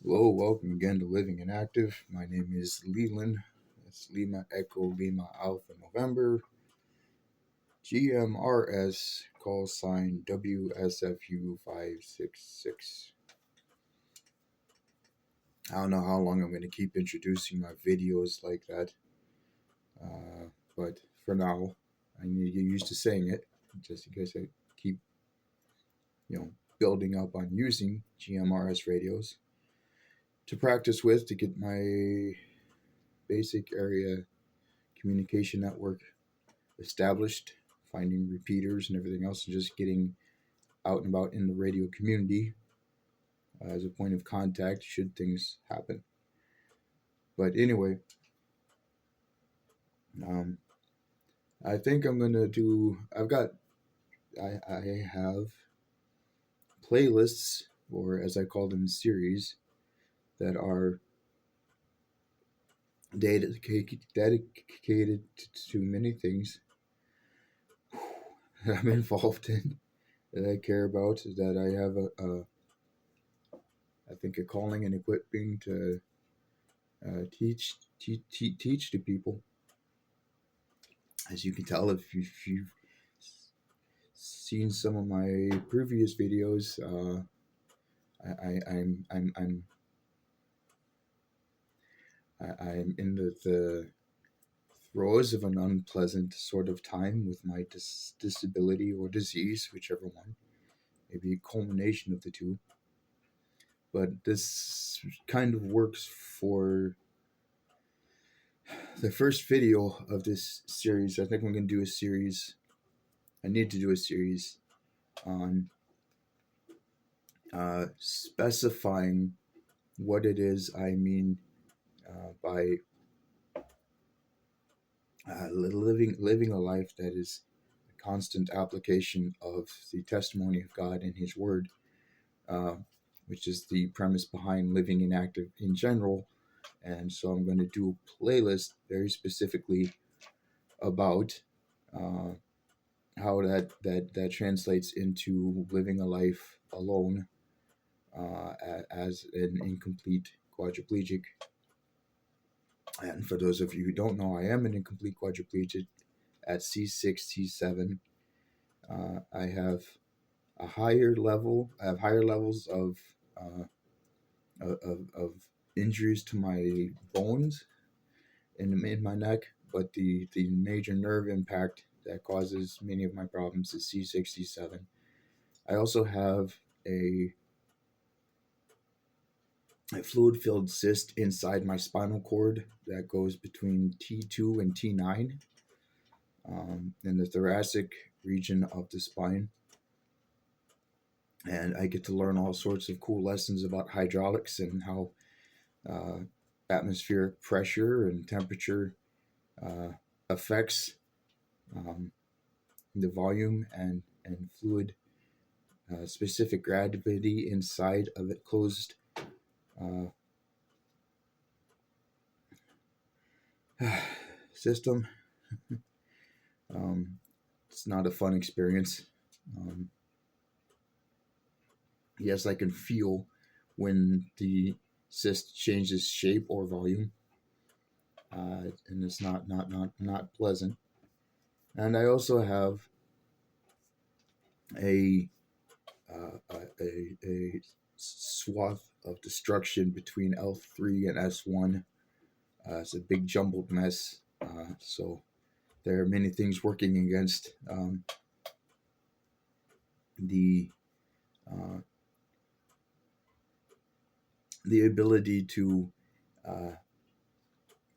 Hello, welcome again to Living and Active. My name is Leland. That's Lima Echo Lima Alpha November. GMRS call sign WSFU566. I don't know how long I'm going to keep introducing my videos like that, but for now, I need to get used to saying it just in case I keep, building up on using GMRS radios to practice with to get my basic area communication network established, finding repeaters and everything else, and just getting out and about in the radio community as a point of contact should things happen. But anyway, um, I think I'm gonna do. I have playlists, or as I call them, series that are dedicated to many things that I'm involved in, that I care about, that I have I think a calling and equipping to teach to people. As you can tell, if you've seen some of my previous videos, I'm in the throes of an unpleasant sort of time with my disability or disease, whichever one, maybe a culmination of the two. But this kind of works for the first video of this series. I think I'm going to do a series. I need to do a series on specifying what it is I mean by living a life that is a constant application of the testimony of God and His Word, uh, which is the premise behind Living and Active in general. And so I'm going to do a playlist very specifically about how that translates into living a life alone as an incomplete quadriplegic. And for those of you who don't know, I am an incomplete quadriplegic at C6, C7. I have higher levels of injuries to my bones in my neck, but the major nerve impact that causes many of my problems is C6, C7. I also have a fluid-filled cyst inside my spinal cord that goes between T2 and T9 in the thoracic region of the spine. And I get to learn all sorts of cool lessons about hydraulics and how atmospheric pressure and temperature affects the volume and fluid specific gravity inside of it closed system. It's not a fun experience. Yes, I can feel when the cyst changes shape or volume, and it's not pleasant. And I also have a a swath of destruction between L3 and S1. It's a big jumbled mess. So there are many things working against the ability to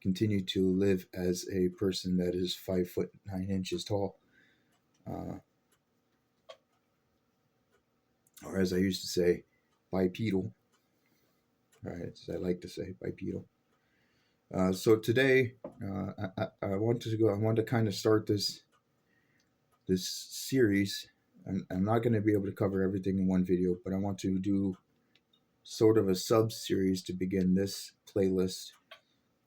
continue to live as a person that is 5'9" tall, or as I used to say, bipedal. Right, as I like to say, bipedal. So today, I want to kind of start this series. I'm not going to be able to cover everything in one video, but I want to do sort of a sub-series to begin this playlist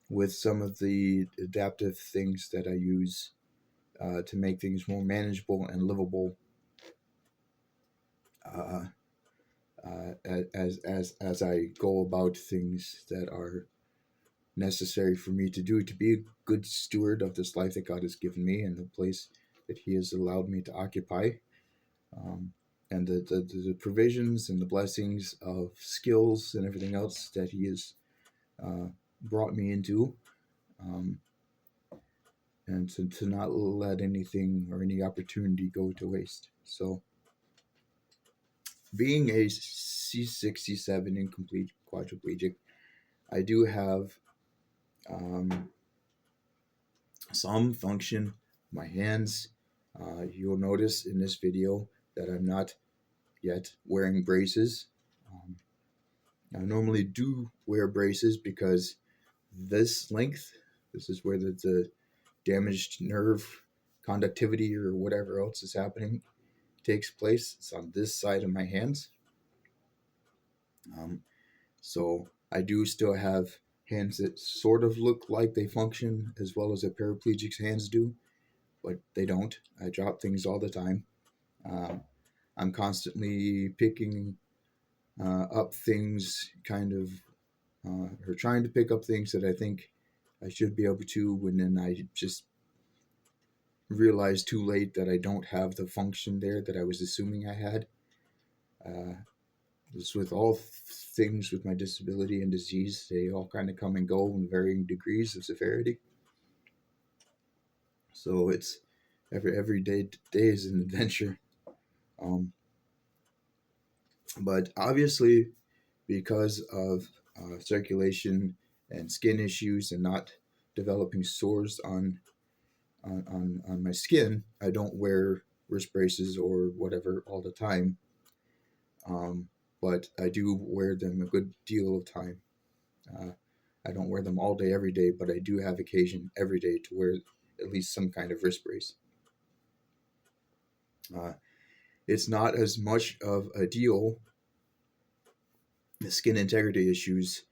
with some of the adaptive things that I use to make things more manageable and livable as I go about things that are necessary for me to do to be a good steward of this life that God has given me and the place that He has allowed me to occupy, um, and the provisions and the blessings of skills and everything else that He has uh, brought me into, um, and to not let anything or any opportunity go to waste. So, being a C6, C7 incomplete quadriplegic, I do have um, some function. My hands, you'll notice in this video that I'm not yet wearing braces. Um, I normally do wear braces because this length, this is where the damaged nerve conductivity or whatever else is happening takes place. It's on this side of my hands. Um, so I do still have hands that sort of look like they function as well as a paraplegic's hands do, but they don't. I drop things all the time. Uh, I'm constantly picking up things, or trying to pick up things that I think I should be able to, and then I just realize too late that I don't have the function there that I was assuming I had. Just with all things with my disability and disease, they all kind of come and go in varying degrees of severity. So it's every day is an adventure. Um, but obviously, because of circulation and skin issues and not developing sores on my skin, I don't wear wrist braces or whatever all the time. But I do wear them a good deal of time. Uh, I don't wear them all day, every day, but I do have occasion every day to wear at least some kind of wrist brace. Uh, it's not as much of a deal, the skin integrity issues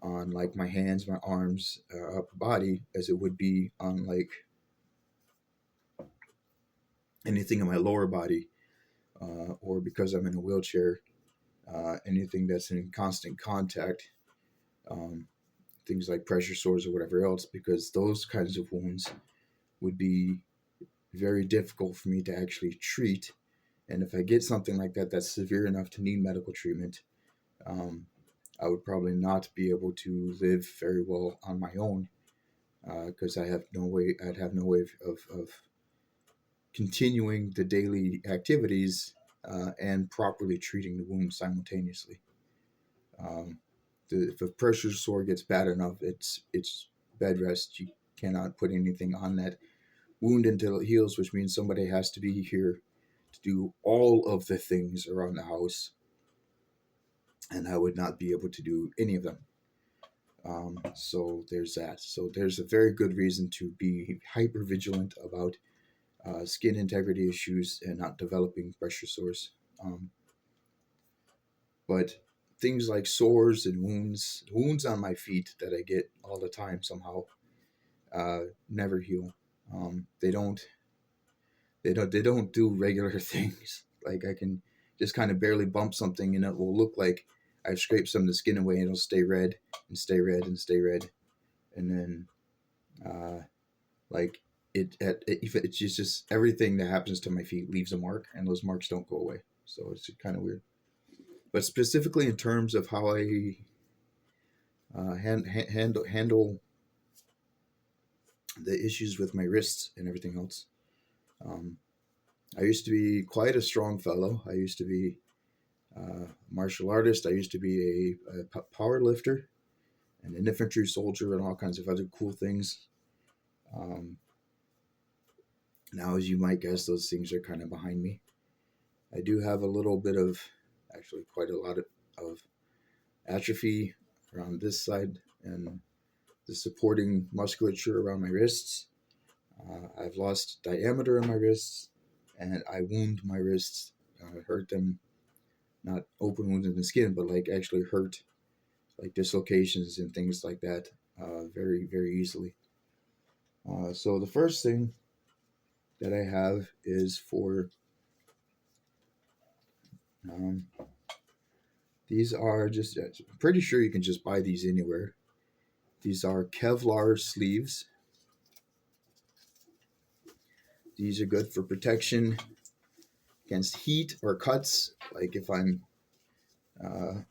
on like my hands, my arms, upper body, as it would be on like anything in my lower body, or because I'm in a wheelchair, anything that's in constant contact, um, things like pressure sores or whatever else, because those kinds of wounds would be very difficult for me to actually treat. And if I get something like that that's severe enough to need medical treatment, um, I would probably not be able to live very well on my own, because I'd have no way of continuing the daily activities and properly treating the wound simultaneously. Um, if a pressure sore gets bad enough, it's bed rest. You cannot put anything on that wound until it heals, which means somebody has to be here to do all of the things around the house, and I would not be able to do any of them. So there's that. So there's a very good reason to be hyper vigilant about skin integrity issues and not developing pressure sores. But things like sores and wounds on my feet that I get all the time somehow never heal. They don't do regular things. Like I can just kind of barely bump something and it will look like I've scraped some of the skin away and it'll stay red and stay red and stay red. And then like it's just everything that happens to my feet leaves a mark and those marks don't go away. So it's kind of weird. But specifically in terms of how I handle the issues with my wrists and everything else. Um, I used to be quite a strong fellow. I used to be a martial artist. I used to be a power lifter and an infantry soldier and all kinds of other cool things. Now, as you might guess, those things are kind of behind me. I do have a little bit of, actually quite a lot of atrophy around this side and the supporting musculature around my wrists. I've lost diameter in my wrists, and I wound my wrists, hurt them, not open wounds in the skin, but like actually hurt, like dislocations and things like that, very, very easily. So the first thing that I have is for um, These are just, I'm pretty sure you can just buy these anywhere. These are Kevlar sleeves. These are good for protection against heat or cuts. Like if I'm uh,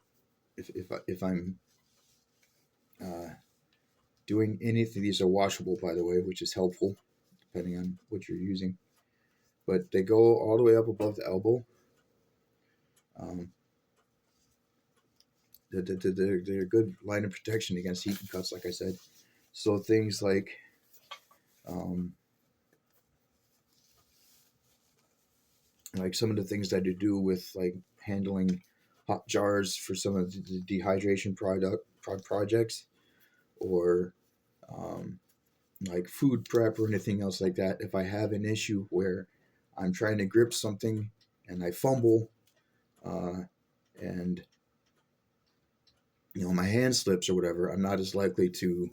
if I'm doing anything, these are washable, by the way, which is helpful depending on what you're using. But they go all the way up above the elbow. Um, they're a good line of protection against heat and cuts, like I said. So things um, like some of the things that you do with like handling hot jars for some of the dehydration projects, or um, like food prep or anything else like that. If I have an issue where I'm trying to grip something and I fumble, uh, and my hand slips or whatever, I'm not as likely to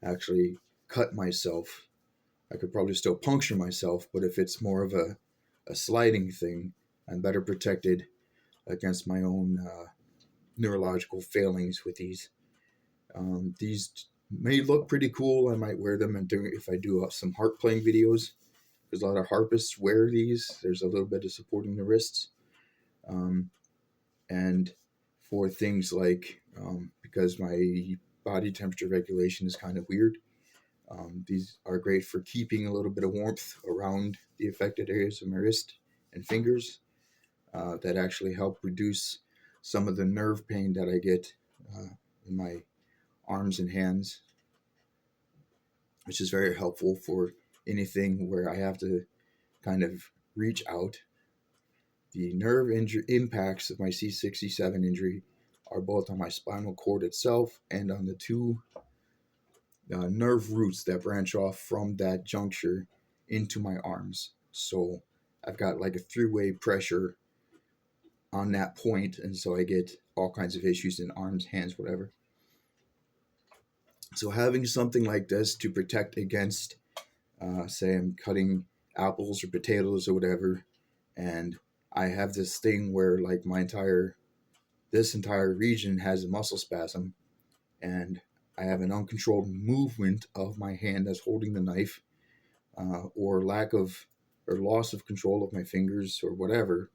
actually cut myself. I could probably still puncture myself, but if it's more of a sliding thing, I'm better protected against my own neurological failings with these. These may look pretty cool. I might wear them if I do some harp playing videos, because a lot of harpists wear these. There's a little bit of supporting the wrists. Um, and for things like, because my body temperature regulation is kind of weird, these are great for keeping a little bit of warmth around the affected areas of my wrist and fingers, that actually help reduce some of the nerve pain that I get in my arms and hands, which is very helpful for anything where I have to kind of reach out. The nerve impacts of my C67 injury are both on my spinal cord itself and on the two nerve roots that branch off from that juncture into my arms. So I've got like a three-way pressure on that point, and so I get all kinds of issues in arms, hands, whatever. So having something like this to protect against, say I'm cutting apples or potatoes or whatever, and I have this thing where like this entire region has a muscle spasm, and I have an uncontrolled movement of my hand that's holding the knife, or loss of control of my fingers or whatever,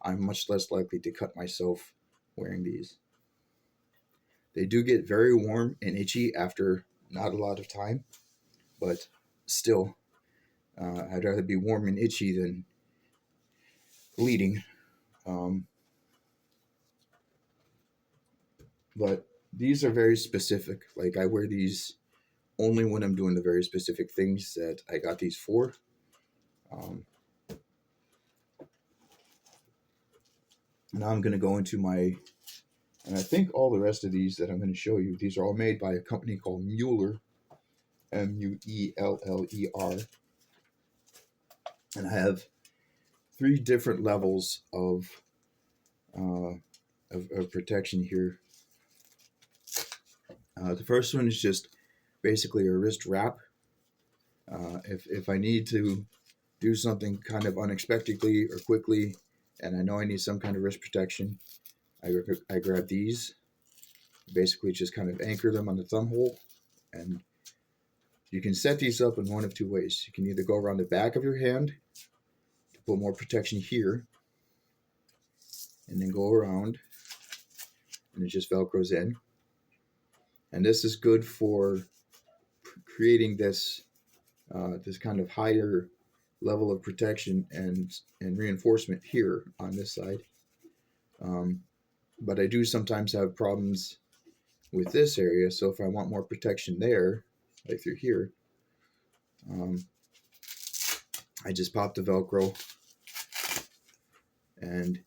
I'm much less likely to cut myself wearing these. They do get very warm and itchy after not a lot of time, but still, I'd rather be warm and itchy than bleeding. Um, but these are very specific. Like I wear these only when I'm doing the very specific things that I got these for. Um, Now I'm going to go into and I think all the rest of these that I'm going to show you, these are all made by a company called Mueller, Mueller. And I have three different levels uh, of protection here. The first one is just basically a wrist wrap. If I need to do something kind of unexpectedly or quickly, and I know I need some kind of wrist protection, I grab these, basically just kind of anchor them on the thumb hole, and you can set these up in one of two ways. You can either go around the back of your hand to put more protection here, and then go around, and it just Velcros in. And this is good for creating this kind of higher level of protection and reinforcement here on this side. But I do sometimes have problems with this area, so if I want more protection there, like through here, I just pop the Velcro and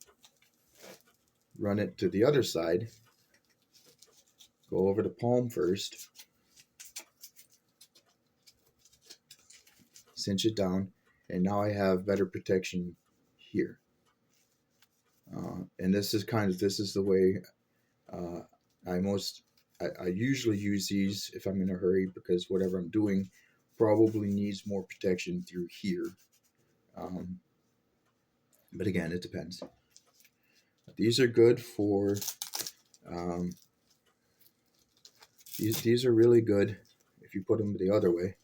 run it to the other side. Go over the palm first, cinch it down, and now I have better protection here. And this is the way uh, I usually use these if I'm in a hurry, because whatever I'm doing probably needs more protection through here. But again, it depends. These are good for Um, these are really good if you put them the other way.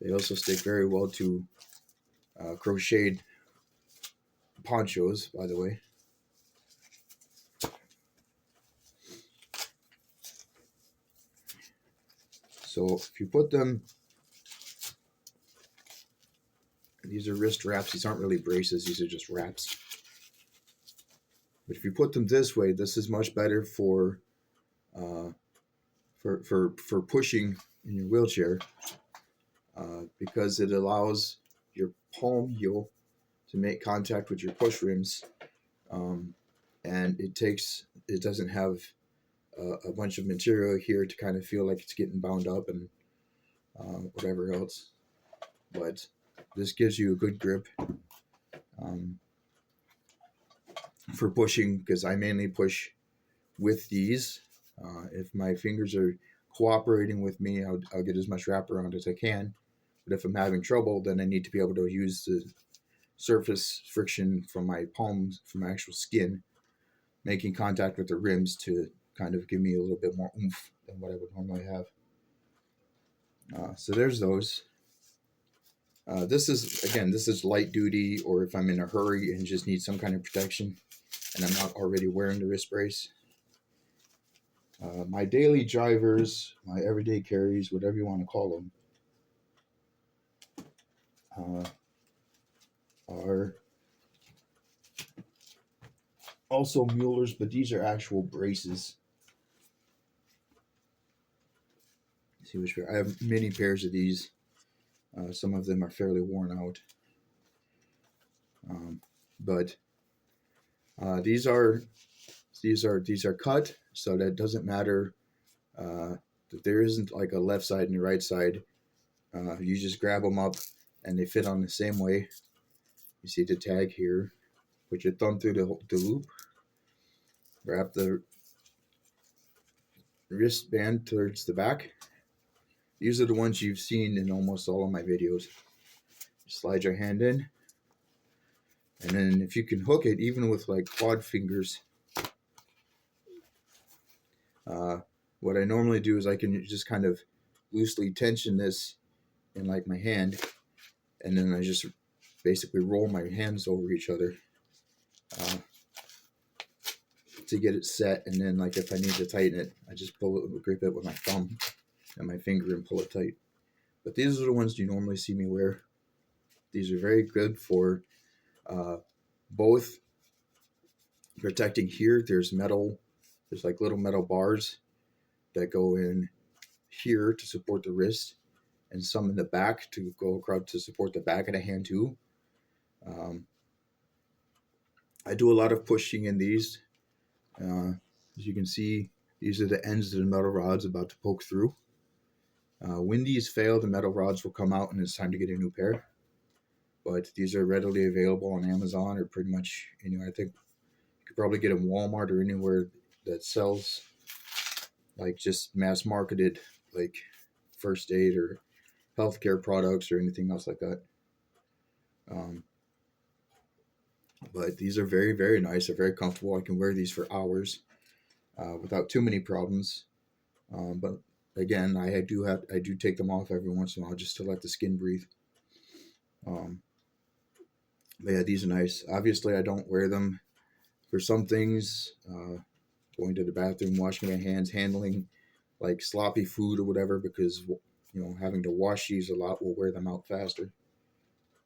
They also stick very well to crocheted ponchos, by the way. So if you put them, these are wrist wraps. These aren't really braces. These are just wraps. But if you put them this way, this is much better for pushing in your wheelchair because it allows your palm heel to make contact with your push rims, and it doesn't have a bunch of material here to kind of feel like it's getting bound up and whatever else. But this gives you a good grip for pushing, because I mainly push with these. If my fingers are cooperating with me, I'll get as much wraparound as I can. But if I'm having trouble, then I need to be able to use the surface friction from my palms, from my actual skin, making contact with the rims to kind of give me a little bit more oomph than what I would normally have. So there's those. This is light duty, or if I'm in a hurry and just need some kind of protection and I'm not already wearing the wrist brace. My daily drivers, my everyday carries, whatever you want to call them, are also Mueller's, but these are actual braces. Let's see which pair. I have many pairs of these. Some of them are fairly worn out, but these are cut, so that it doesn't matter that there isn't like a left side and a right side. You just grab them up, and they fit on the same way. You see the tag here. Put your thumb through the loop. Wrap the wristband towards the back. These are the ones you've seen in almost all of my videos. Slide your hand in, and then if you can hook it, even with like quad fingers, what I normally do is I can just kind of loosely tension this in like my hand, and then I just basically roll my hands over each other to get it set. And then like if I need to tighten it, I just grip it with my thumb and my finger and pull it tight. But these are the ones you normally see me wear. These are very good for both protecting here. There's like little metal bars that go in here to support the wrist, and some in the back to go across to support the back of the hand too. I do a lot of pushing in these. As you can see, these are the ends of the metal rods about to poke through. When these fail, the metal rods will come out and it's time to get a new pair. But these are readily available on Amazon or pretty much anywhere. I think you could probably get them Walmart or anywhere that sells like just mass marketed like first aid or healthcare products or anything else like that. But these are very, very nice. They're very comfortable. I can wear these for hours without too many problems. But again, I do take them off every once in a while just to let the skin breathe. But yeah, these are nice. Obviously, I don't wear them for some things. Going to the bathroom, washing my hands, handling like sloppy food or whatever, because having to wash these a lot will wear them out faster.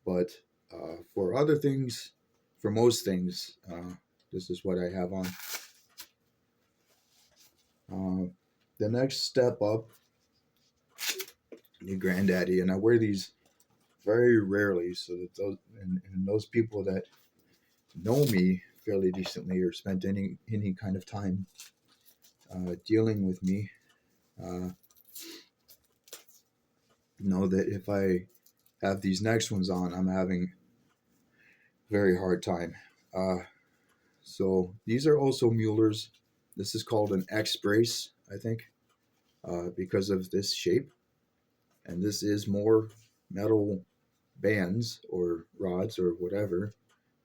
But for other things, for most things, this is what I have on. The next step up, the granddaddy, and I wear these very rarely, so that those people that know me fairly decently or spent any kind of time dealing with me know that if I have these next ones on, I'm having a very hard time. So these are also Mueller's. This is called an X brace, I think, because of this shape. And this is more metal bands or rods or whatever,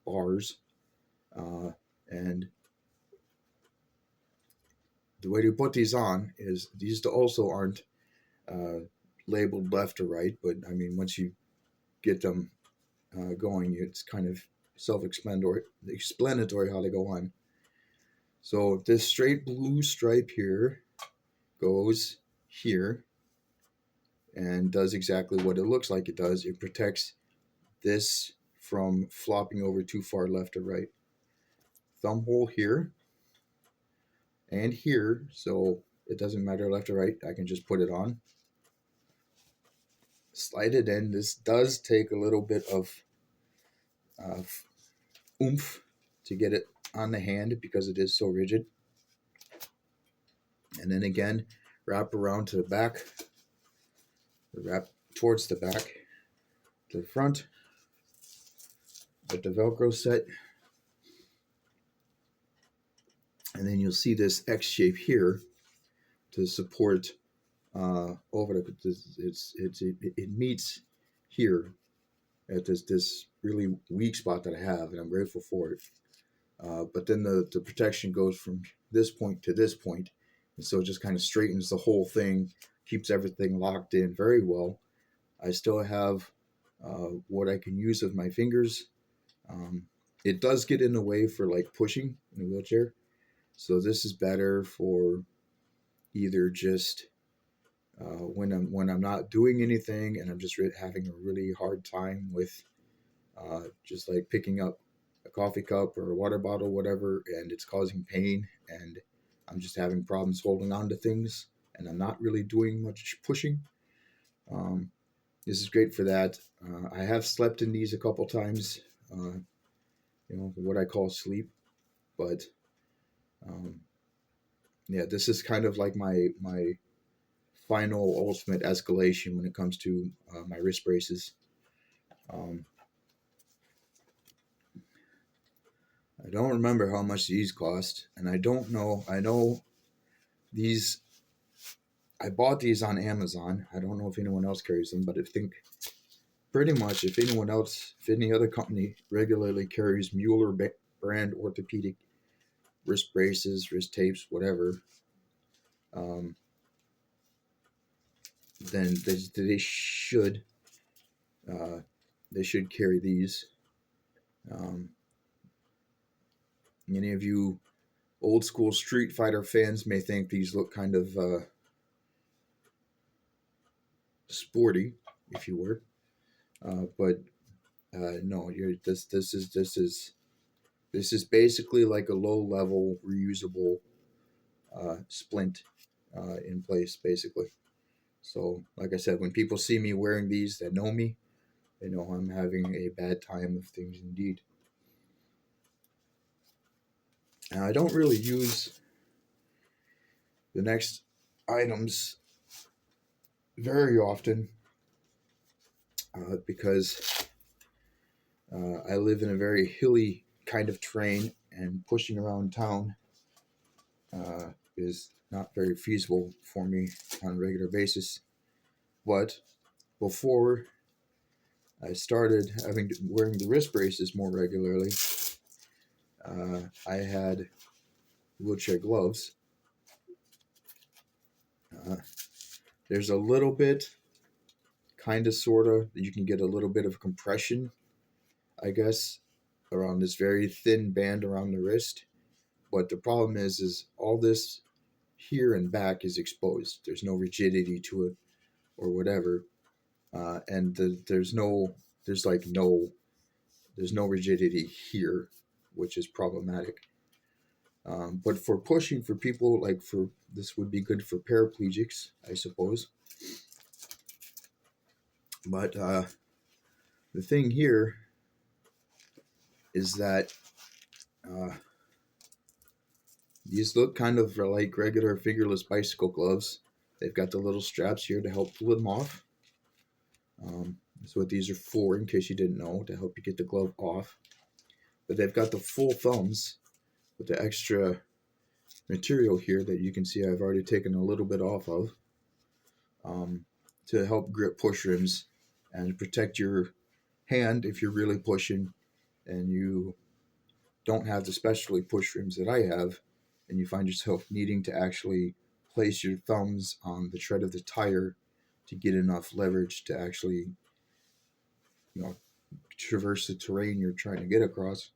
bars. And the way to put these on is these also aren't uh, labeled left or right, but I mean, once you get them going, it's kind of explanatory how they go on. So this straight blue stripe here goes here and does exactly what it looks like it does. It protects this from flopping over too far left or right. Thumb hole here and here, so it doesn't matter left or right. I can just put it on, slide it in. This does take a little bit of uh, oomph to get it on the hand because it is so rigid. And then again, wrap around to the back, wrap towards the back, to the front, with the Velcro set. And then you'll see this X shape here to support over the, it meets here at this really weak spot that I have, and I'm grateful for it. But then the protection goes from this point to this point, and so it just kind of straightens the whole thing, keeps everything locked in very well. I still have what I can use with my fingers. It does get in the way for like pushing in a wheelchair, so this is better for either just when I'm not doing anything and I'm just having a really hard time with just like picking up a coffee cup or a water bottle, whatever, and it's causing pain, and I'm just having problems holding on to things, and I'm not really doing much pushing. This is great for that. I have slept in these a couple times, what I call sleep, but yeah, this is kind of like my final ultimate escalation when it comes to my wrist braces. I don't remember how much these cost, and I don't know. I know these. I bought these on Amazon. I don't know if anyone else carries them, but I think pretty much if any other company regularly carries Mueller brand orthopedic wrist braces, wrist tapes, whatever, then they should carry these. Many of you old school Street Fighter fans may think these look kind of sporty, if you were, but no, this is basically like a low level reusable splint in place, basically. So, like I said, when people see me wearing these that know me, they know I'm having a bad time of things indeed. Now, I don't really use the next items very often because I live in a very hilly kind of terrain, and pushing around town is not very feasible for me on a regular basis. But before I started wearing the wrist braces more regularly, I had wheelchair gloves. There's a little bit, kind of, sort of, you can get a little bit of compression, I guess, around this very thin band around the wrist. But the problem is all this here and back is exposed. There's no rigidity to it or whatever, and there's no rigidity here, which is problematic. But for pushing, for people this would be good for paraplegics, I suppose. But the thing here is that these look kind of like regular fingerless bicycle gloves. They've got the little straps here to help pull them off. That's what these are for, in case you didn't know, to help you get the glove off. But they've got the full thumbs with the extra material here that you can see I've already taken a little bit off of, to help grip push rims and protect your hand if you're really pushing and you don't have the specially push rims that I have, and you find yourself needing to actually place your thumbs on the tread of the tire to get enough leverage to actually, you know, traverse the terrain you're trying to get across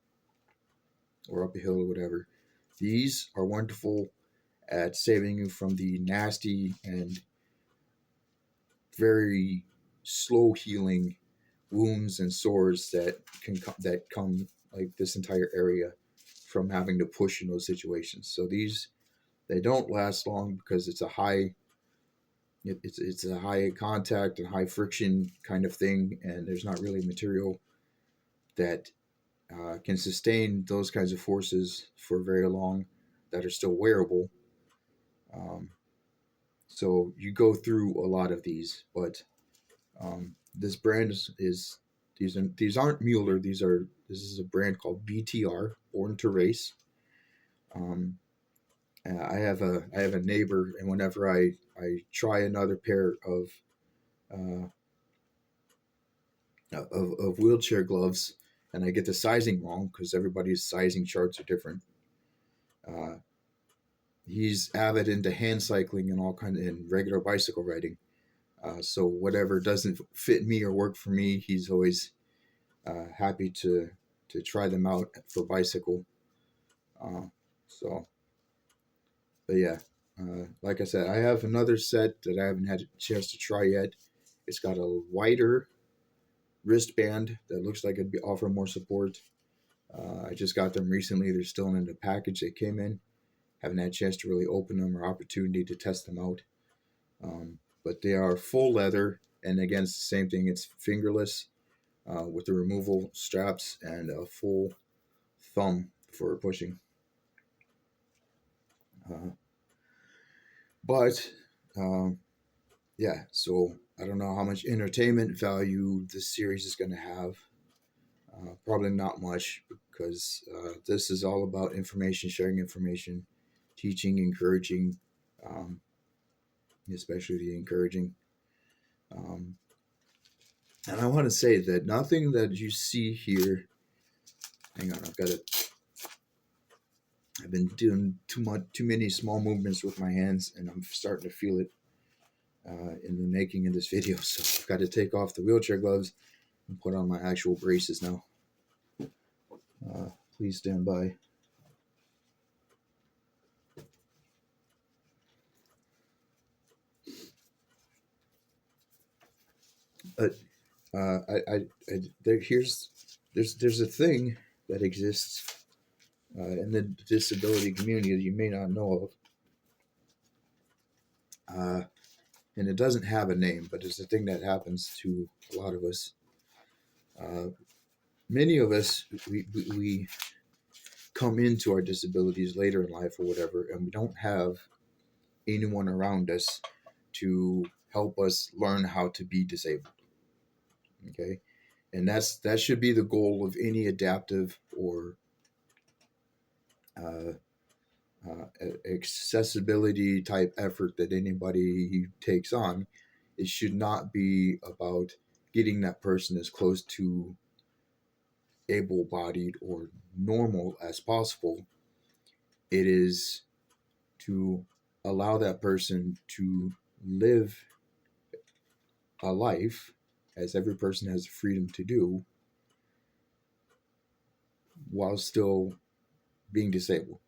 or up a hill or whatever. These are wonderful at saving you from the nasty and very slow healing wounds and sores that come like this entire area from having to push in those situations. So these, they don't last long because it's a high it's a high contact and high friction kind of thing, and there's not really material that can sustain those kinds of forces for very long that are still wearable. Um, so you go through a lot of these, but this brand is these aren't Mueller. This is a brand called BTR, Born to Race. Um, I have a neighbor, and whenever I try another pair uh, of wheelchair gloves, and I get the sizing wrong because everybody's sizing charts are different. Uh, he's avid into hand cycling and all kind of and regular bicycle riding. So whatever doesn't fit me or work for me, he's always happy to try them out for bicycle. Uh, so, but yeah, like I said, I have another set that I haven't had a chance to try yet. It's got a wider wristband that looks like it'd offer more support. I just got them recently. They're still in the package they came in. Haven't had a chance to really open them or opportunity to test them out. But they are full leather, and again, it's the same thing. It's fingerless with the removal straps and a full thumb for pushing. Uh, but yeah, so I don't know how much entertainment value this series is going to have. Probably not much, because this is all about information, sharing information, teaching, encouraging, um, especially the encouraging. Um, and I want to say that nothing that you see here. Hang on, I've been doing too many small movements with my hands, and I'm starting to feel it in the making of this video. So I've got to take off the wheelchair gloves and put on my actual braces now. Please stand by. But there's a thing that exists in the disability community that you may not know of, and it doesn't have a name, but it's a thing that happens to a lot of us. Many of us we come into our disabilities later in life or whatever, and we don't have anyone around us to help us learn how to be disabled. Okay, and that should be the goal of any adaptive or uh, accessibility type effort that anybody takes on. It should not be about getting that person as close to able-bodied or normal as possible. It is to allow that person to live a life, as every person has the freedom to do, while still being disabled.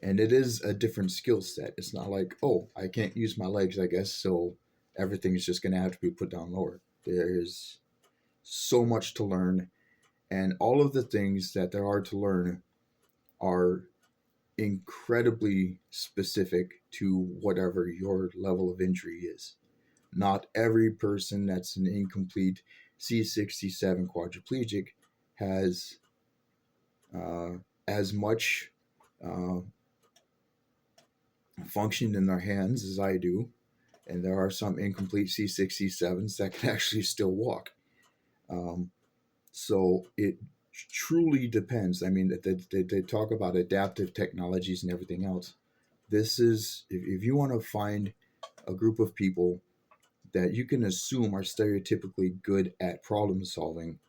And it is a different skill set. It's not like, oh, I can't use my legs, I guess, so everything's just going to have to be put down lower. There's so much to learn, and all of the things that there are to learn are incredibly specific to whatever your level of injury is. Not every person that's an incomplete C67 quadriplegic has as much uh, function in their hands as I do, and there are some incomplete C67s that can actually still walk. So it truly depends. I mean, they talk about adaptive technologies and everything else. This is, if you want to find a group of people that you can assume are stereotypically good at problem solving,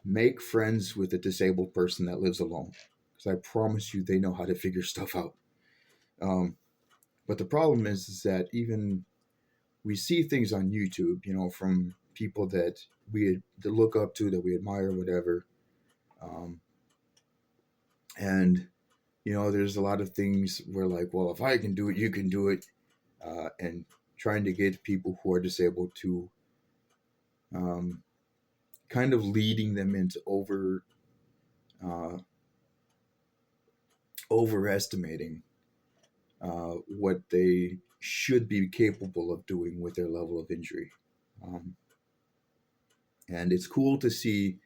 make friends with a disabled person that lives alone. because I promise you they know how to figure stuff out. But the problem is that even we see things on YouTube, from people that that look up to, that we admire, whatever. Um, and there's a lot of things where, like, well, if I can do it, you can do it, and trying to get people who are disabled to um, kind of leading them into overestimating what they should be capable of doing with their level of injury. Um, and it's cool to see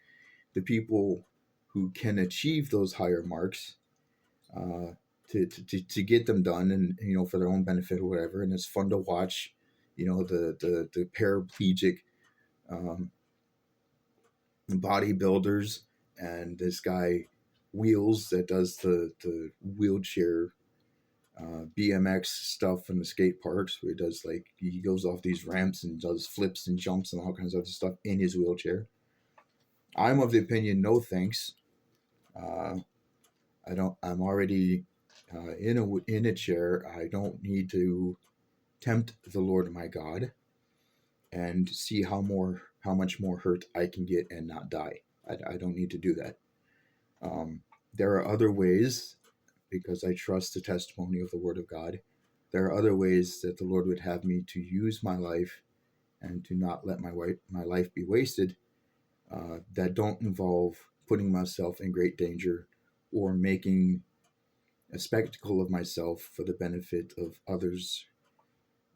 the people who can achieve those higher marks, uh, to get them done, and for their own benefit or whatever. And it's fun to watch, the paraplegic um, bodybuilders, and this guy Wheels that does the wheelchair BMX stuff in the skate parks, where he goes off these ramps and does flips and jumps and all kinds of other stuff in his wheelchair. I'm of the opinion, no thanks. Uh, I don't. I'm already in a chair. I don't need to tempt the Lord my God and see how much more hurt I can get and not die. I don't need to do that. There are other ways, because I trust the testimony of the Word of God. There are other ways that the Lord would have me to use my life and to not let my life be wasted, that don't involve putting myself in great danger or making a spectacle of myself for the benefit of others.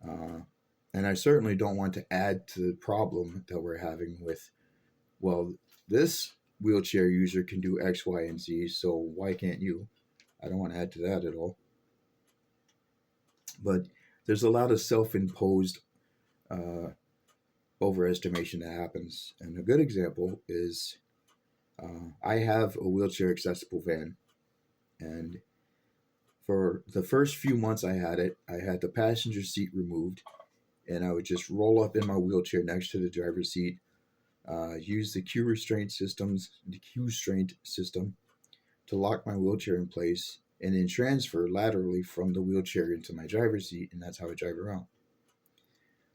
And I certainly don't want to add to the problem that we're having with, well, this wheelchair user can do X, Y, and Z, so why can't you? I don't want to add to that at all. But there's a lot of self-imposed overestimation that happens. And a good example is I have a wheelchair accessible van. And for the first few months I had it, I had the passenger seat removed, and I would just roll up in my wheelchair next to the driver's seat, use the Q restraint system to lock my wheelchair in place, and then transfer laterally from the wheelchair into my driver's seat, and that's how I drive around.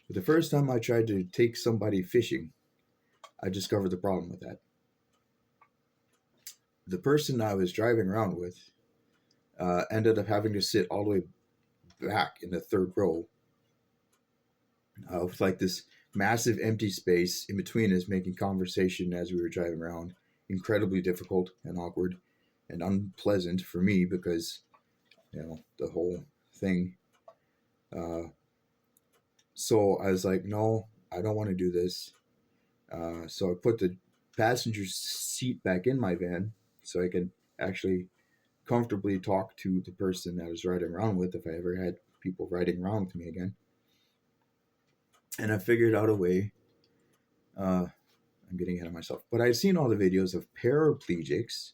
But the first time I tried to take somebody fishing, I discovered the problem with that. The person I was driving around with ended up having to sit all the way back in the third row, with like this massive empty space in between us, making conversation as we were driving around incredibly difficult and awkward and unpleasant for me, because the whole thing. So I was like, no, I don't want to do this. So I put the passenger seat back in my van so I could actually comfortably talk to the person I was riding around with, if I ever had people riding around with me again. And I figured out a way. I'm getting ahead of myself. But I've seen all the videos of paraplegics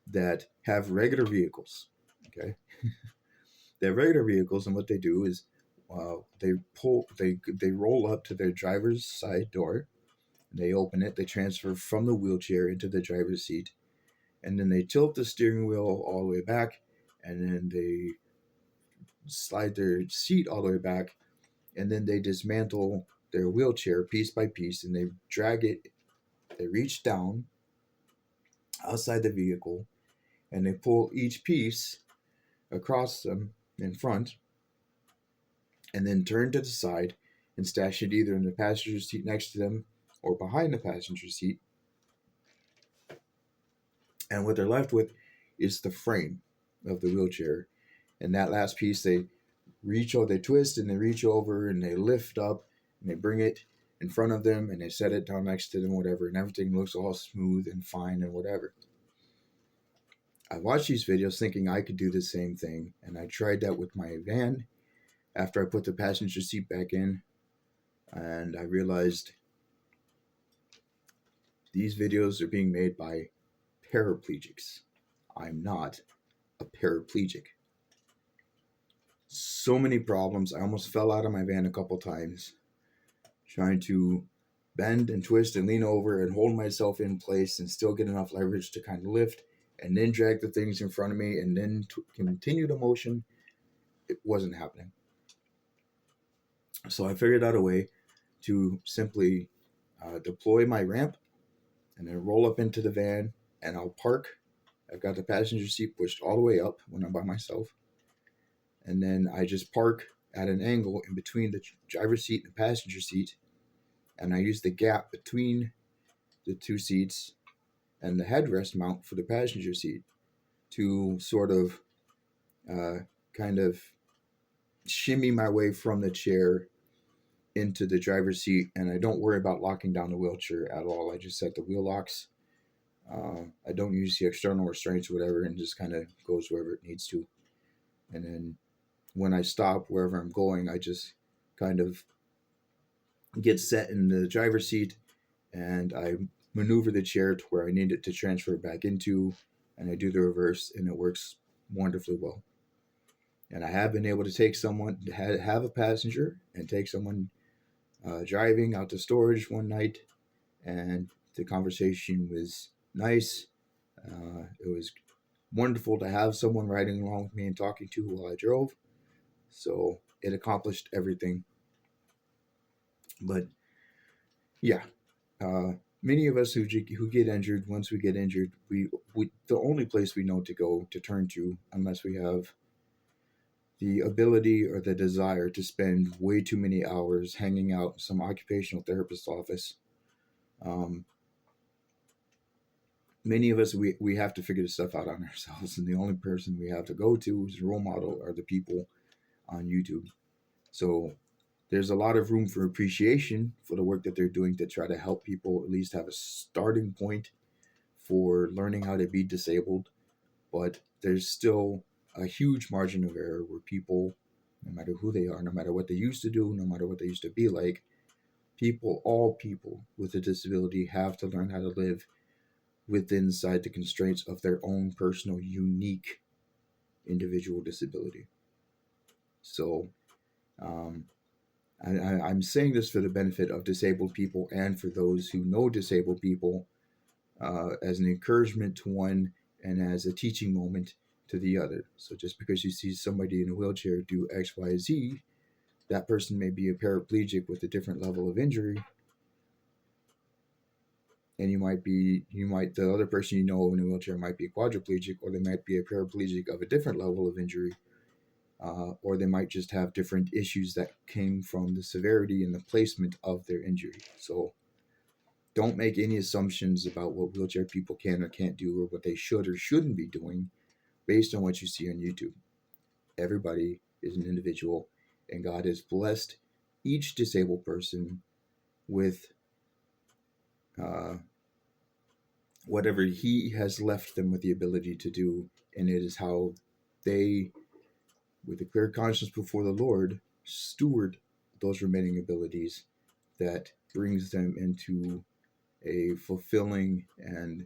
that have regular vehicles. Okay. They have regular vehicles, and what they do is they roll up to their driver's side door. They open it. They transfer from the wheelchair into the driver's seat, and then they tilt the steering wheel all the way back, and then they slide their seat all the way back, and then they dismantle their wheelchair piece by piece, and they drag it. They reach down outside the vehicle, and they pull each piece across them in front, and then turn to the side and stash it either in the passenger seat next to them or behind the passenger seat. And what they're left with is the frame of the wheelchair. And that last piece, they twist and they reach over and they lift up and they bring it in front of them and they set it down next to them, whatever, and everything looks all smooth and fine and whatever. I watched these videos thinking I could do the same thing, and I tried that with my van after I put the passenger seat back in, and I realized these videos are being made by paraplegics. I'm not a paraplegic. So many problems. I almost fell out of my van a couple times trying to bend and twist and lean over and hold myself in place and still get enough leverage to kind of lift and then drag the things in front of me and then continue the motion. It wasn't happening. So I figured out a way to simply deploy my ramp and then roll up into the van, and I'll park. I've got the passenger seat pushed all the way up when I'm by myself. And then I just park at an angle in between the driver's seat and the passenger seat. And I use the gap between the two seats and the headrest mount for the passenger seat to sort of kind of shimmy my way from the chair into the driver's seat. And I don't worry about locking down the wheelchair at all. I just set the wheel locks. I don't use the external restraints or whatever, and just kind of goes wherever it needs to. And then when I stop wherever I'm going, I just kind of get set in the driver's seat, and I maneuver the chair to where I need it to transfer back into, and I do the reverse, and it works wonderfully well. And I have been able to take someone, have a passenger, and take someone driving out to storage one night, and the conversation was nice. It was wonderful to have someone riding along with me and talking to while I drove. So it accomplished everything. But yeah, many of us who get injured, once we get injured, we the only place we know to go to turn to, unless we have the ability or the desire to spend way too many hours hanging out in some occupational therapist's office. Many of us, we have to figure this stuff out on ourselves, and the only person we have to go to as a role model are the people on YouTube. So there's a lot of room for appreciation for the work that they're doing to try to help people at least have a starting point for learning how to be disabled. But there's still a huge margin of error where people, no matter who they are, no matter what they used to do, no matter what they used to be like, all people with a disability have to learn how to live inside the constraints of their own personal, unique individual disability. So I'm saying this for the benefit of disabled people and for those who know disabled people, as an encouragement to one and as a teaching moment to the other. So just because you see somebody in a wheelchair do X, Y, Z, that person may be a paraplegic with a different level of injury. And the other person you know in a wheelchair might be quadriplegic, or they might be a paraplegic of a different level of injury. Or they might just have different issues that came from the severity and the placement of their injury. So don't make any assumptions about what wheelchair people can or can't do, or what they should or shouldn't be doing based on what you see on YouTube. Everybody is an individual, and God has blessed each disabled person with whatever He has left them with the ability to do, and it is how they, with a clear conscience before the Lord, steward those remaining abilities that brings them into a fulfilling and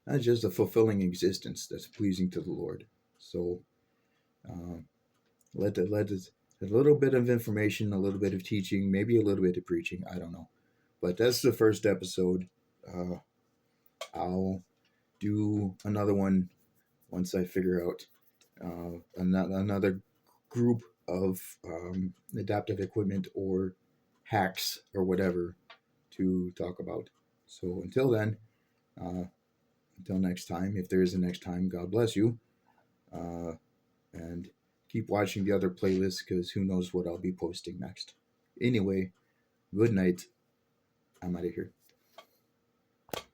not just a fulfilling existence that's pleasing to the Lord. So let us a little bit of information, a little bit of teaching, maybe a little bit of preaching. I don't know, but that's the first episode. I'll do another one once I figure out another group of adaptive equipment or hacks or whatever to talk about. So until then, until next time, if there is a next time, God bless you. And keep watching the other playlists, because who knows what I'll be posting next. Anyway, good night. I'm out of here.